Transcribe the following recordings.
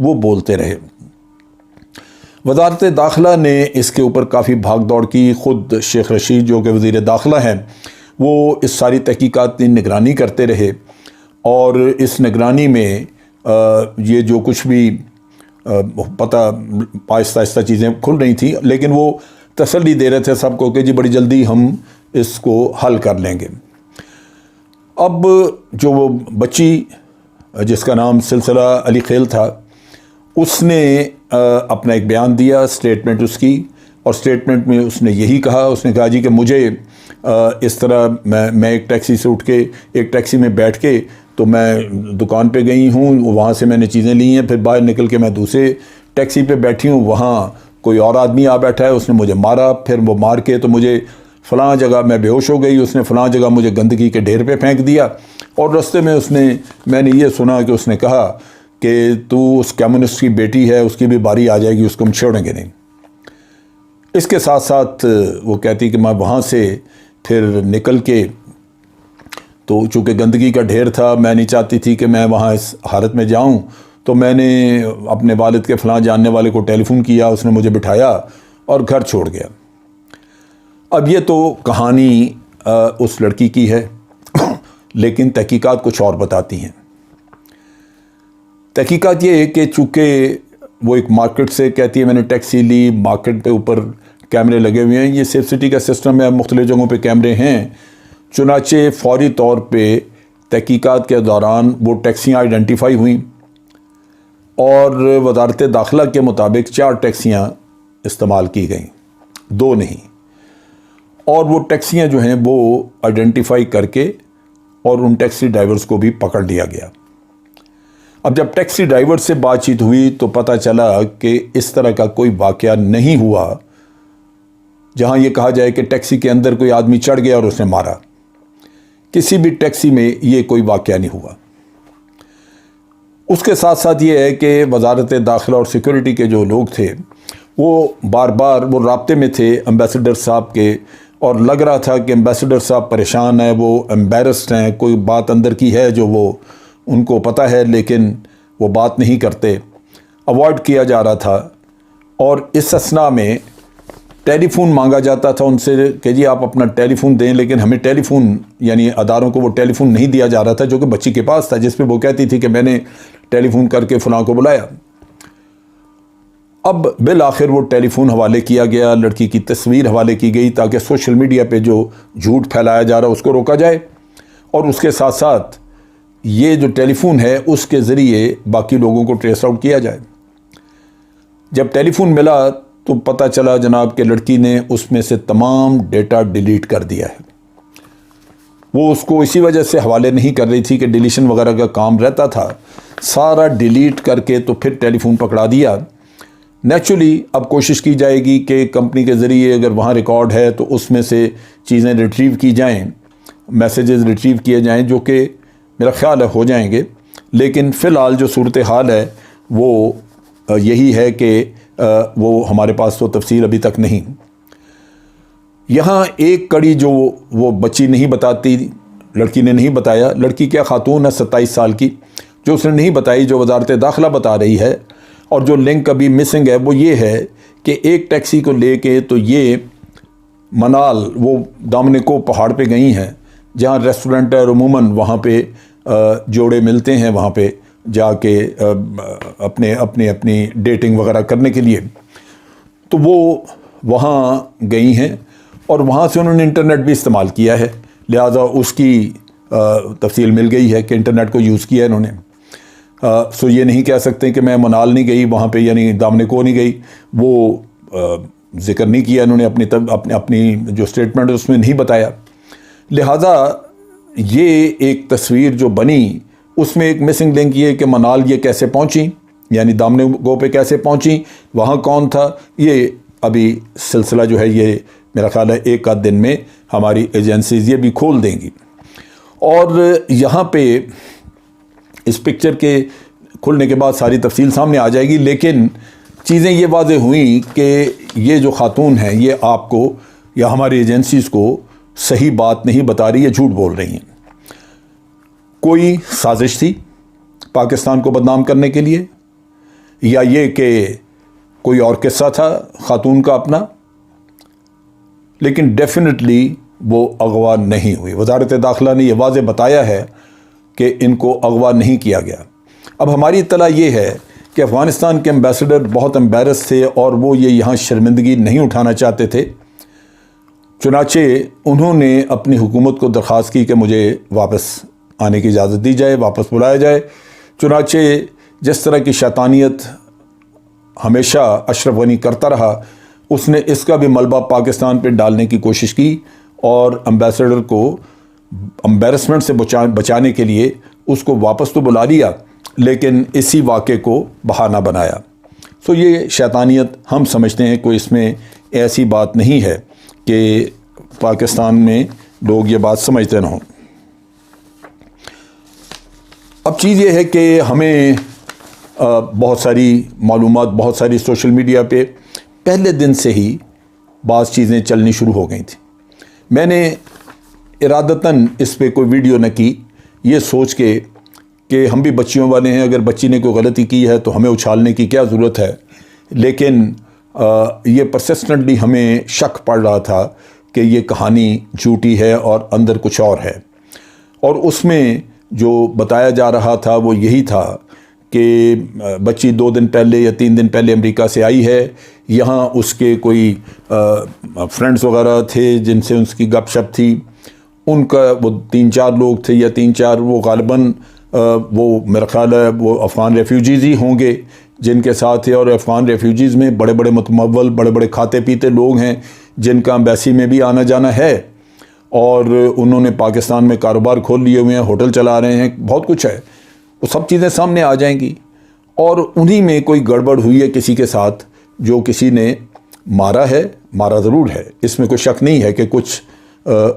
وہ بولتے رہے۔ وزارت داخلہ نے اس کے اوپر کافی بھاگ دوڑ کی۔ خود شیخ رشید جو کہ وزیر داخلہ ہیں وہ اس ساری تحقیقات کی نگرانی کرتے رہے، اور اس نگرانی میں یہ جو کچھ بھی پتہ آہستہ آہستہ چیزیں کھل رہی تھیں، لیکن وہ تسلی دے رہے تھے سب کو کہ جی بڑی جلدی ہم اس کو حل کر لیں گے۔ اب جو وہ بچی جس کا نام سلسلہ علی خیل تھا، اس نے اپنا ایک بیان دیا، اسٹیٹمنٹ اس کی، اور اسٹیٹمنٹ میں اس نے یہی کہا، اس نے کہا جی کہ مجھے اس طرح میں ایک ٹیکسی سے اٹھ کے ایک ٹیکسی میں بیٹھ کے تو میں دکان پہ گئی ہوں، وہاں سے میں نے چیزیں لی ہیں، پھر باہر نکل کے میں دوسرے ٹیکسی پہ بیٹھی ہوں، وہاں کوئی اور آدمی آ بیٹھا ہے، اس نے مجھے مارا، پھر وہ مار کے تو مجھے فلاں جگہ میں بے ہوش ہو گئی، اس نے فلاں جگہ مجھے گندگی کے ڈھیر پہ پھینک دیا، اور رستے میں میں نے یہ سنا کہ اس نے کہا کہ تو اس کمیونسٹ کی بیٹی ہے، اس کی بھی باری آ جائے گی، اس کو ہم چھوڑیں گے نہیں۔ اس کے ساتھ ساتھ وہ کہتی کہ میں وہاں سے پھر نکل کے، تو چونکہ گندگی کا ڈھیر تھا، میں نہیں چاہتی تھی کہ میں وہاں اس حالت میں جاؤں، تو میں نے اپنے والد کے فلاں جاننے والے کو ٹیلی فون کیا، اس نے مجھے بٹھایا اور گھر چھوڑ گیا۔ اب یہ تو کہانی اس لڑکی کی ہے، لیکن تحقیقات کچھ اور بتاتی ہیں۔ تحقیقات یہ ہے کہ چونکہ وہ ایک مارکیٹ سے کہتی ہے میں نے ٹیکسی لی، مارکیٹ پہ اوپر کیمرے لگے ہوئے ہیں، یہ سیف سٹی کا سسٹم ہے، مختلف جگہوں پہ کیمرے ہیں، چنانچہ فوری طور پہ تحقیقات کے دوران وہ ٹیکسیاں آئیڈینٹیفائی ہوئیں، اور وزارت داخلہ کے مطابق 4 ٹیکسیاں استعمال کی گئیں، 2 نہیں، اور وہ ٹیکسیاں جو ہیں وہ آئیڈینٹیفائی کر کے اور ان ٹیکسی ڈرائیورز کو بھی پکڑ لیا گیا۔ اب جب ٹیکسی ڈرائیور سے بات چیت ہوئی تو پتہ چلا کہ اس طرح کا کوئی واقعہ نہیں ہوا جہاں یہ کہا جائے کہ ٹیکسی کے اندر کوئی آدمی چڑھ گیا اور اس نے مارا۔ کسی بھی ٹیکسی میں یہ کوئی واقعہ نہیں ہوا۔ اس کے ساتھ ساتھ یہ ہے کہ وزارت داخلہ اور سیکورٹی کے جو لوگ تھے وہ بار بار وہ رابطے میں تھے ایمبیسڈر صاحب کے، اور لگ رہا تھا کہ ایمبیسڈر صاحب پریشان ہیں، وہ ایمبیرسڈ ہیں، کوئی بات اندر کی ہے جو وہ ان کو پتہ ہے لیکن وہ بات نہیں کرتے، اوائڈ کیا جا رہا تھا۔ اور اس اثناء میں ٹیلی فون مانگا جاتا تھا ان سے کہ جی آپ اپنا ٹیلی فون دیں، لیکن ہمیں ٹیلی فون، یعنی اداروں کو وہ ٹیلی فون نہیں دیا جا رہا تھا جو کہ بچی کے پاس تھا، جس پہ وہ کہتی تھی کہ میں نے ٹیلی فون کر کے فلاں کو بلایا۔ اب بالآخر وہ ٹیلی فون حوالے کیا گیا، لڑکی کی تصویر حوالے کی گئی تاکہ سوشل میڈیا پہ جو جھوٹ پھیلایا جا رہا اس کو روکا جائے، اور اس کے ساتھ ساتھ یہ جو ٹیلی فون ہے اس کے ذریعے باقی لوگوں کو ٹریس آؤٹ کیا جائے۔ جب ٹیلی فون ملا تو پتہ چلا جناب کہ لڑکی نے اس میں سے تمام ڈیٹا ڈیلیٹ کر دیا ہے۔ وہ اس کو اسی وجہ سے حوالے نہیں کر رہی تھی کہ ڈیلیشن وغیرہ کا کام رہتا تھا، سارا ڈیلیٹ کر کے تو پھر ٹیلی فون پکڑا دیا۔ نیچرلی اب کوشش کی جائے گی کہ کمپنی کے ذریعے اگر وہاں ریکارڈ ہے تو اس میں سے چیزیں ریٹریو کی جائیں، میسیجز ریٹریو کیے جائیں، جو کہ میرا خیال ہے ہو جائیں گے، لیکن فی الحال جو صورتحال ہے وہ یہی ہے کہ وہ ہمارے پاس تو تفصیل ابھی تک نہیں۔ یہاں ایک کڑی جو وہ بچی نہیں بتاتی، لڑکی نے نہیں بتایا، لڑکی کیا خاتون ہے 27 سال کی، جو اس نے نہیں بتائی، جو وزارت داخلہ بتا رہی ہے، اور جو لنک ابھی مسنگ ہے وہ یہ ہے کہ ایک ٹیکسی کو لے کے تو یہ منال، وہ دامنکو پہاڑ پہ گئی ہیں جہاں ریسٹورنٹ ہے، اور عموماً وہاں پہ جوڑے ملتے ہیں وہاں پہ جا کے اپنی ڈیٹنگ وغیرہ کرنے کے لیے، تو وہ وہاں گئی ہیں اور وہاں سے انہوں نے انٹرنیٹ بھی استعمال کیا ہے، لہٰذا اس کی تفصیل مل گئی ہے کہ انٹرنیٹ کو یوز کیا ہے انہوں نے۔ سو یہ نہیں کہہ سکتے کہ میں منال نہیں گئی وہاں پہ، یعنی دامنکو نہیں گئی، وہ ذکر نہیں کیا انہوں نے، اپنی جو اسٹیٹمنٹ اس میں نہیں بتایا، لہٰذا یہ ایک تصویر جو بنی اس میں ایک مسنگ لنک یہ کہ منال یہ کیسے پہنچی، یعنی دامنکو پہ کیسے پہنچی، وہاں کون تھا، یہ ابھی سلسلہ جو ہے یہ میرا خیال ہے 1 آدھ دن میں ہماری ایجنسیز یہ بھی کھول دیں گی۔ اور یہاں پہ اس پکچر کے کھلنے کے بعد ساری تفصیل سامنے آ جائے گی، لیکن چیزیں یہ واضح ہوئیں کہ یہ جو خاتون ہیں یہ آپ کو یا ہماری ایجنسیز کو صحیح بات نہیں بتا رہی ہے، جھوٹ بول رہی ہیں۔ کوئی سازش تھی پاکستان کو بدنام کرنے کے لیے، یا یہ کہ کوئی اور قصہ تھا خاتون کا اپنا، لیکن ڈیفینیٹلی وہ اغوا نہیں ہوئی۔ وزارت داخلہ نے یہ واضح بتایا ہے کہ ان کو اغوا نہیں کیا گیا۔ اب ہماری اطلاع یہ ہے کہ افغانستان کے ایمبیسڈر بہت امبیرس تھے اور وہ یہ یہاں شرمندگی نہیں اٹھانا چاہتے تھے، چنانچہ انہوں نے اپنی حکومت کو درخواست کی کہ مجھے واپس آنے کی اجازت دی جائے، واپس بلایا جائے۔ چنانچہ جس طرح کی شیطانیت ہمیشہ اشرف غنی کرتا رہا، اس نے اس کا بھی ملبہ پاکستان پہ ڈالنے کی کوشش کی اور امبیسڈر کو امبیرسمنٹ سے بچانے کے لیے اس کو واپس تو بلا لیا، لیکن اسی واقعے کو بہانہ بنایا۔ سو یہ شیطانیت ہم سمجھتے ہیں، کوئی اس میں ایسی بات نہیں ہے کہ پاکستان میں لوگ یہ بات سمجھتے نہ ہوں۔ اب چیز یہ ہے کہ ہمیں بہت ساری معلومات، بہت ساری سوشل میڈیا پہ پہلے دن سے ہی بعض چیزیں چلنی شروع ہو گئی تھیں۔ میں نے ارادتاً اس پہ کوئی ویڈیو نہ کی، یہ سوچ کے کہ ہم بھی بچیوں والے ہیں، اگر بچی نے کوئی غلطی کی ہے تو ہمیں اچھالنے کی کیا ضرورت ہے، لیکن یہ پرسسٹنٹلی ہمیں شک پڑ رہا تھا کہ یہ کہانی جھوٹی ہے اور اندر کچھ اور ہے، اور اس میں جو بتایا جا رہا تھا وہ یہی تھا کہ بچی 2 دن پہلے یا 3 دن پہلے امریکہ سے آئی ہے، یہاں اس کے کوئی فرینڈز وغیرہ تھے جن سے اس کی گپ شپ تھی، ان کا وہ 3-4 لوگ تھے یا 3-4، وہ غالباً وہ میرا خیال ہے وہ افغان ریفیوجیز ہی ہوں گے جن کے ساتھ تھے، اور افغان ریفیوجیز میں بڑے بڑے متمول، بڑے بڑے کھاتے پیتے لوگ ہیں جن کا ایمبیسی میں بھی آنا جانا ہے، اور انہوں نے پاکستان میں کاروبار کھول لیے ہوئے ہیں، ہوٹل چلا رہے ہیں، بہت کچھ ہے، وہ سب چیزیں سامنے آ جائیں گی۔ اور انہی میں کوئی گڑبڑ ہوئی ہے کسی کے ساتھ، جو کسی نے مارا ہے، مارا ضرور ہے، اس میں کوئی شک نہیں ہے کہ کچھ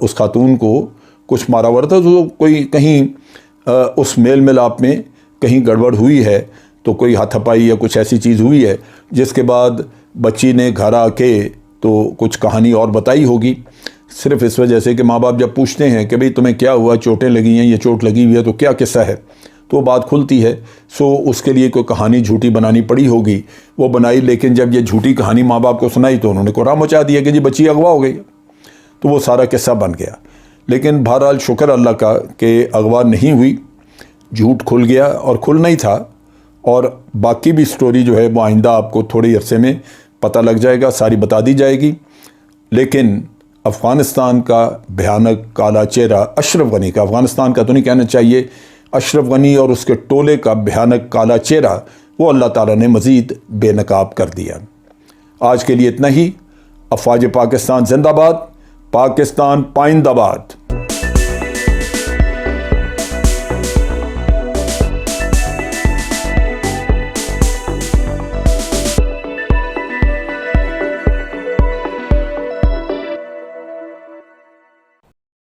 اس خاتون کو کچھ مارا ہوا تھا، تو کوئی کہیں اس میل ملاپ میں کہیں گڑبڑ ہوئی ہے، تو کوئی ہاتھ پائی یا کچھ ایسی چیز ہوئی ہے، جس کے بعد بچی نے گھر آ کے تو کچھ کہانی اور بتائی ہوگی، صرف اس وجہ سے کہ ماں باپ جب پوچھتے ہیں کہ بھئی تمہیں کیا ہوا، چوٹیں لگی ہیں، یہ چوٹ لگی ہوئی ہے تو کیا قصہ ہے، تو بات کھلتی ہے۔ سو اس کے لیے کوئی کہانی جھوٹی بنانی پڑی ہوگی، وہ بنائی، لیکن جب یہ جھوٹی کہانی ماں باپ کو سنائی تو انہوں نے کوڑا مچا دیا کہ جی بچی اغوا ہو گئی، تو وہ سارا قصہ بن گیا۔ لیکن بہرحال شکر اللہ کا کہ اغوا نہیں ہوئی، جھوٹ کھل گیا، اور کھلنا ہی تھا، اور باقی بھی سٹوری جو ہے وہ آئندہ آپ کو تھوڑی عرصے میں پتہ لگ جائے گا، ساری بتا دی جائے گی۔ لیکن افغانستان کا بھیانک کالا چہرہ اشرف غنی کا، افغانستان کا تو نہیں کہنا چاہیے، اشرف غنی اور اس کے ٹولے کا بھیانک کالا چہرہ وہ اللہ تعالیٰ نے مزید بے نقاب کر دیا۔ آج کے لیے اتنا ہی۔ افواج پاکستان زندہ باد، پاکستان پائندہ باد۔